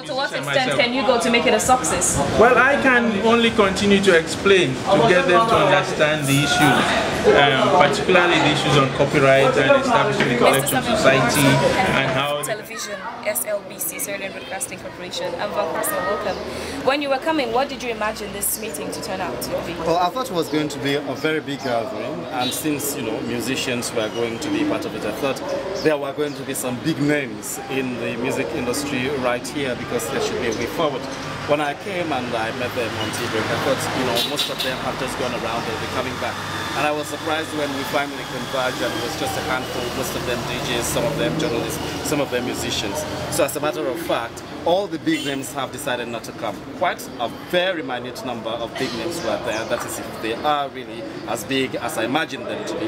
to what extent can you go to make it a success? Well, I can only continue to explain to get them to understand the issues, particularly the issues on copyright and establishing the collection society and how television, S.L.B.C, Sierra Leone Broadcasting Corporation, and Valcarcel, welcome. When you were coming, what did you imagine this meeting to turn out to be? Well, I thought it was going to be a very big gathering, and since musicians were going to be part of it, I thought there were going to be some big names in the music industry right here, because there should be a way forward. When I came and I met them on tea break, I thought, most of them have just gone around, they'll be coming back. And I was surprised when we finally converged and it was just a handful, most of them DJs, some of them journalists, some of them musicians. So as a matter of fact, all the big names have decided not to come. Quite a very minute number of big names were there, that is if they are really as big as I imagined them to be.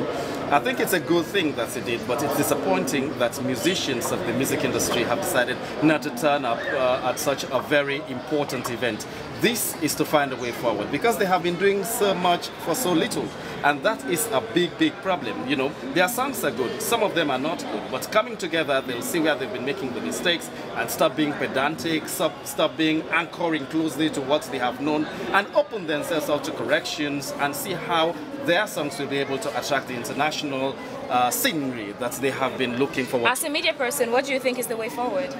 I think it's a good thing that they did, but it's disappointing that musicians of the music industry have decided not to turn up at such a very important event. This is to find a way forward, because they have been doing so much for so little. And that is a big, big problem. Their songs are good, some of them are not good, but coming together, they'll see where they've been making the mistakes and stop being pedantic, stop being anchoring closely to what they have known, and open themselves up to corrections and see how their songs will be able to attract the international scenery that they have been looking for. As a media person, what do you think is the way forward?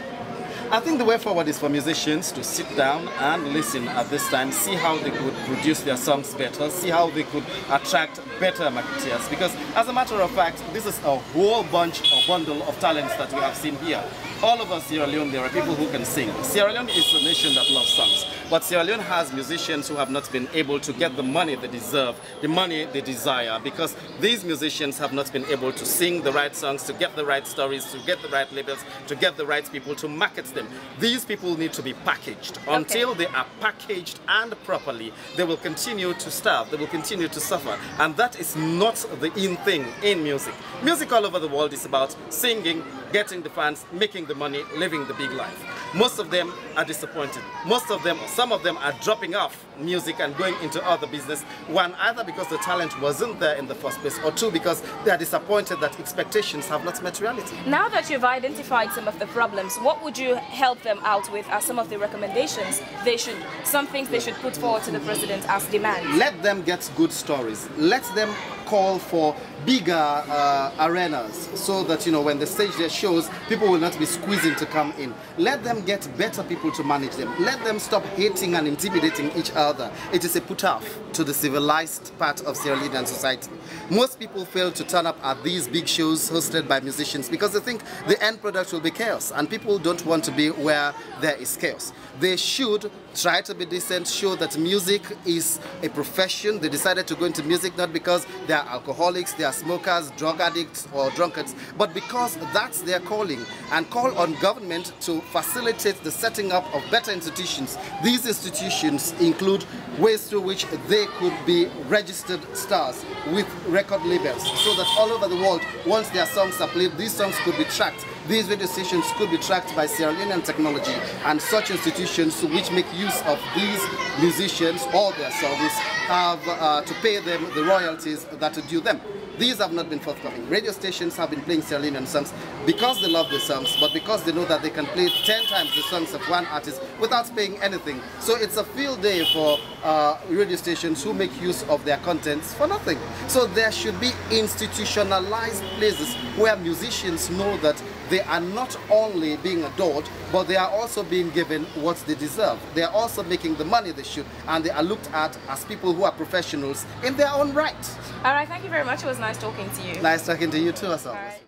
I think the way forward is for musicians to sit down and listen at this time, see how they could produce their songs better, see how they could attract better marketeers, because as a matter of fact, this is a whole bunch or bundle of talents that we have seen here. All over Sierra Leone, there are people who can sing. Sierra Leone is a nation that loves songs, but Sierra Leone has musicians who have not been able to get the money they deserve, the money they desire, because these musicians have not been able to sing the right songs, to get the right stories, to get the right labels, to get the right people to market them. These people need to be packaged. Until they are packaged and properly, they will continue to starve, they will continue to suffer, and that is not the in thing in music. Music all over the world is about singing, getting the fans, making the money, living the big life. Most of them are disappointed. Most of them, or some of them, are dropping off music and going into other business. One, either because the talent wasn't there in the first place, or two, because they are disappointed that expectations have not met reality. Now that you've identified some of the problems, what would you help them out with as some of the recommendations some things they should put forward to the president as demands? Let them get good stories. Let them call for bigger arenas, so that when they stage their shows, people will not be squeezing to come in. Let them get better people to manage them. Let them stop hating and intimidating each other. It is a put-off to the civilized part of Sierra Leonean society. Most people fail to turn up at these big shows hosted by musicians because they think the end product will be chaos, and people don't want to be where there is chaos. They should try to be decent, show that music is a profession. They decided to go into music not because they are alcoholics, they are smokers, drug addicts or drunkards, but because that's their calling, and call on government to facilitate the setting up of better institutions. These institutions include ways through which they could be registered stars with record labels, so that all over the world, once their songs are played, these songs could be tracked. These radio stations could be tracked by Sierra Leonean technology, and such institutions which make use of these musicians or their songs have to pay them the royalties that are due them. These have not been forthcoming. Radio stations have been playing Sierra Leonean songs because they love the songs, but because they know that they can play 10 times the songs of one artist without paying anything. So it's a field day for radio stations who make use of their contents for nothing. So there should be institutionalized places where musicians know that they are not only being adored, but they are also being given what they deserve. They are also making the money they should, and they are looked at as people who are professionals in their own right. All right, thank you very much. It was nice talking to you. Nice talking to you too, S.L.B.C.